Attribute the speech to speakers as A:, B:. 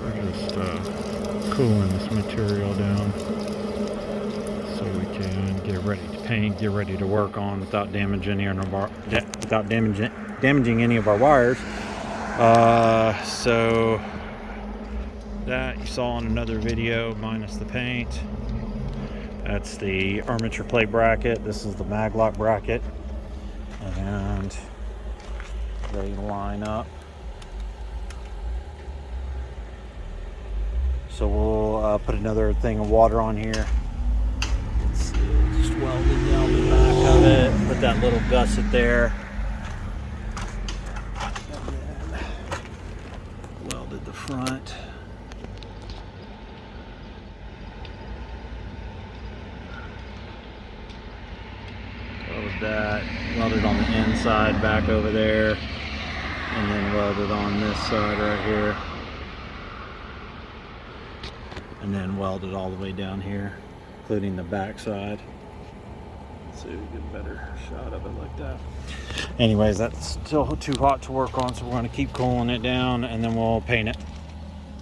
A: we're just cooling this material down so we can get ready to paint, get ready to work on without damaging any of our damaging any of our wires. So that you saw in another video minus the paint. That's the armature plate bracket. This is the mag lock bracket, and they line up. So we'll put another thing of water on here. Just welded down the back of it. Put that little gusset there. And then welded the front. Welded that. Welded on the inside back over there. And then welded on this side right here. And then welded all the way down here, including the back side. Let's see if we get a better shot of it like that. Anyways, that's still too hot to work on, so we're going to keep cooling it down and then we'll paint it.